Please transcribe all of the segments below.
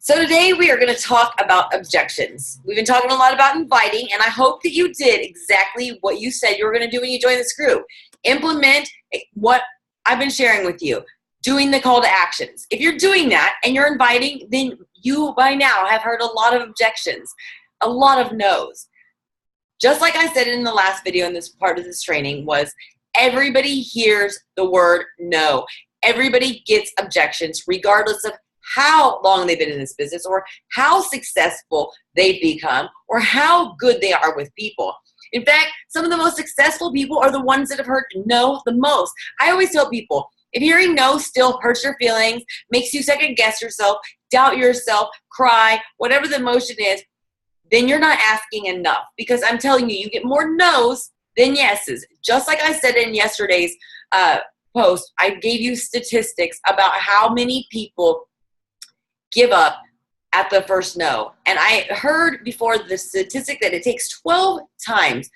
So today we are going to talk about objections. We've been talking a lot about inviting, and I hope that you did exactly what you said you were going to do when you joined this group. Implement what I've been sharing with you, doing the call to actions. If you're doing that and you're inviting, then you by now have heard a lot of objections, a lot of no's. Just like I said in the last video in this part of this training was everybody hears the word no. Everybody gets objections regardless of how long they've been in this business or how successful they've become or how good they are with people. In fact, some of the most successful people are the ones that have heard no the most. I always tell people, if hearing no still hurts your feelings, makes you second guess yourself, doubt yourself, cry, whatever the emotion is, then you're not asking enough, because I'm telling you, you get more no's than yeses. Just like I said in yesterday's post, I gave you statistics about how many people give up at the first no. And I heard before the statistic that it takes 12 times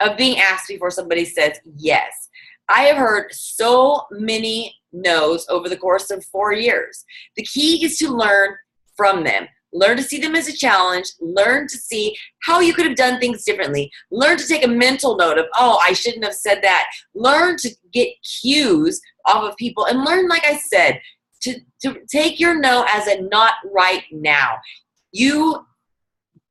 of being asked before somebody says yes. I have heard so many no's over the course of 4 years. The key is to learn from them. Learn to see them as a challenge. Learn to see how you could have done things differently. Learn to take a mental note of, oh, I shouldn't have said that. Learn to get cues off of people and learn, like I said, to take your no as a not right now. You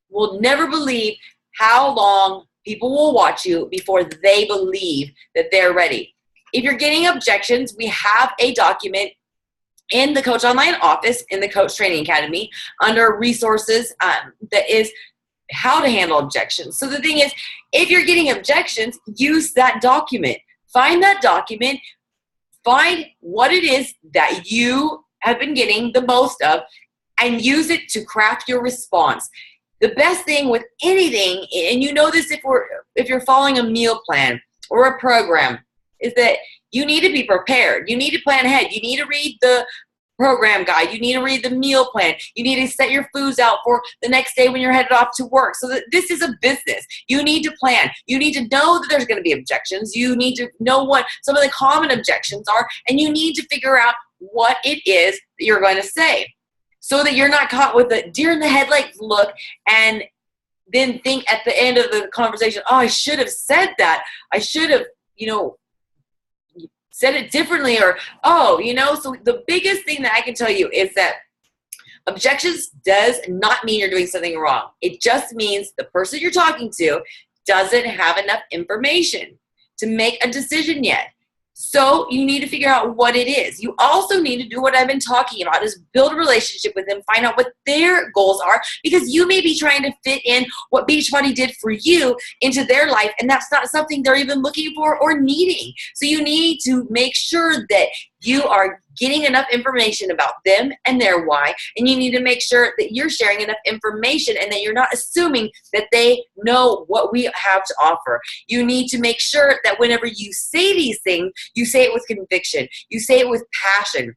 will never believe how long people will watch you before they believe that they're ready. If you're getting objections, we have a document in the Coach Online office in the Coach Training Academy under resources that is how to handle objections. So the thing is, if you're getting objections, use that document. Find that document. Find what it is that you have been getting the most of and use it to craft your response. The best thing with anything, and you know this if you're following a meal plan or a program, is that you need to be prepared. You need to plan ahead. You need to read the program guide. You need to read the meal plan. You need to set your foods out for the next day when you're headed off to work. So that this is a business. You need to plan. You need to know that there's going to be objections. You need to know what some of the common objections are, and you need to figure out what it is that you're going to say so that you're not caught with a deer in the headlights look and then think at the end of the conversation, oh, I should have said that. I should have, said it differently, or, so the biggest thing that I can tell you is that objections does not mean you're doing something wrong. It just means the person you're talking to doesn't have enough information to make a decision yet. So you need to figure out what it is. You also need to do what I've been talking about, is build a relationship with them, find out what their goals are, because you may be trying to fit in what Beachbody did for you into their life, and that's not something they're even looking for or needing. So you need to make sure that you are getting enough information about them and their why, and you need to make sure that you're sharing enough information and that you're not assuming that they know what we have to offer. You need to make sure that whenever you say these things, you say it with conviction, you say it with passion,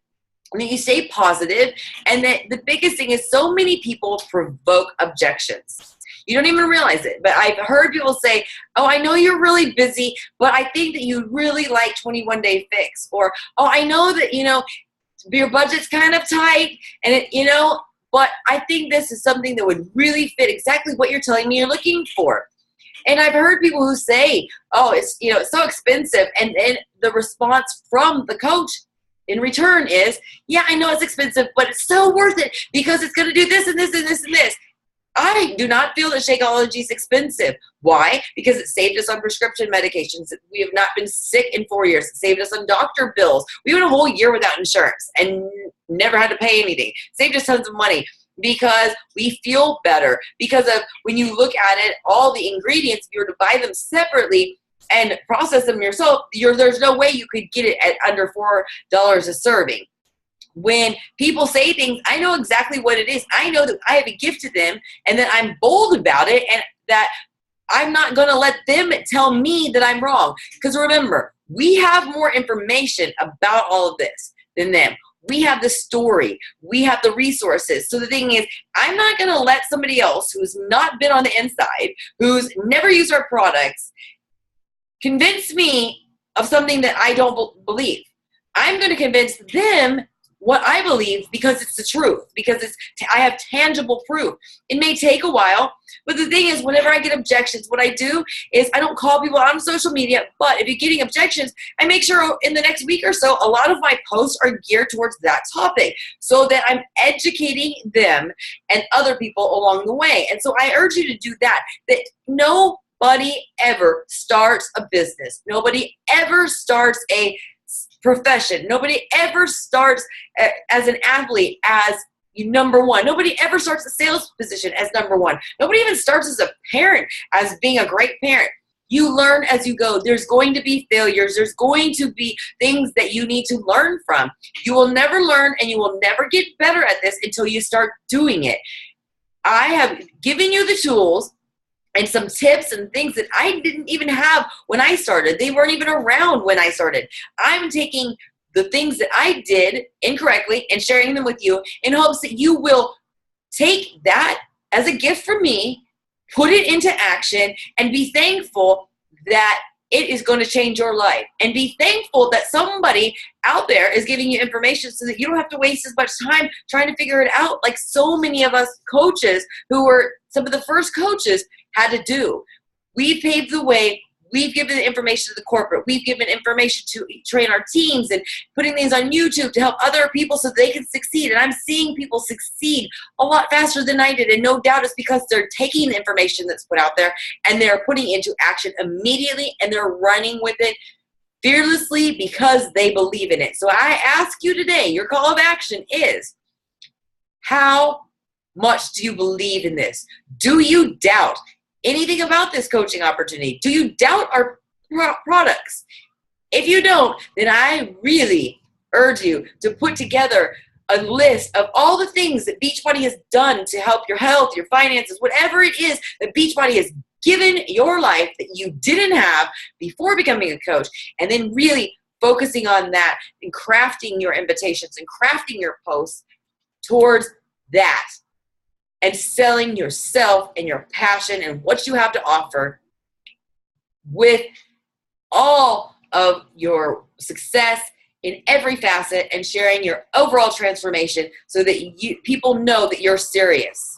and that you stay positive, and that the biggest thing is so many people provoke objections. You don't even realize it, but I've heard people say, oh, I know you're really busy, but I think that you really like 21 Day Fix. Or, oh, I know that, your budget's kind of tight, and but I think this is something that would really fit exactly what you're telling me you're looking for. And I've heard people who say, oh, it's so expensive. And the response from the coach in return is, yeah, I know it's expensive, but it's so worth it because it's going to do this and this and this and this. I do not feel that Shakeology is expensive. Why? Because it saved us on prescription medications. We have not been sick in 4 years. It saved us on doctor bills. We went a whole year without insurance and never had to pay anything. Saved us tons of money because we feel better. Because of when you look at it, all the ingredients, if you were to buy them separately and process them yourself, there's no way you could get it at under $4 a serving. When people say things, I know exactly what it is. I know that I have a gift to them and that I'm bold about it, and that I'm not going to let them tell me that I'm wrong. Because remember, we have more information about all of this than them. We have the story. We have the resources. So the thing is, I'm not going to let somebody else who's not been on the inside, who's never used our products, convince me of something that I don't believe. I'm going to convince them what I believe because it's the truth, because I have tangible proof. It may take a while, but the thing is, whenever I get objections, what I do is I don't call people on social media, but if you're getting objections, I make sure in the next week or so, a lot of my posts are geared towards that topic so that I'm educating them and other people along the way. And so I urge you to do that nobody ever starts a business. Nobody ever starts a profession. Nobody ever starts as an athlete as number one. Nobody ever starts a sales position as number one. Nobody even starts as a parent as being a great parent. You learn as you go. There's going to be failures. There's going to be things that you need to learn from. You will never learn and you will never get better at this until you start doing it. I have given you the tools and some tips and things that I didn't even have when I started. They weren't even around when I started. I'm taking the things that I did incorrectly and sharing them with you in hopes that you will take that as a gift from me, put it into action, and be thankful that it is going to change your life. And be thankful that somebody out there is giving you information so that you don't have to waste as much time trying to figure it out like so many of us coaches who were some of the first coaches had to do. We paved the way. We've given the information to the corporate. We've given information to train our teams and putting things on YouTube to help other people so they can succeed. And I'm seeing people succeed a lot faster than I did. And no doubt it's because they're taking the information that's put out there and they're putting it into action immediately and they're running with it fearlessly because they believe in it. So I ask you today, your call of action is, how much do you believe in this? Do you doubt anything about this coaching opportunity? Do you doubt our products? If you don't, then I really urge you to put together a list of all the things that Beachbody has done to help your health, your finances, whatever it is that Beachbody has given your life that you didn't have before becoming a coach, and then really focusing on that and crafting your invitations and crafting your posts towards that. And selling yourself and your passion and what you have to offer with all of your success in every facet and sharing your overall transformation so that people know that you're serious.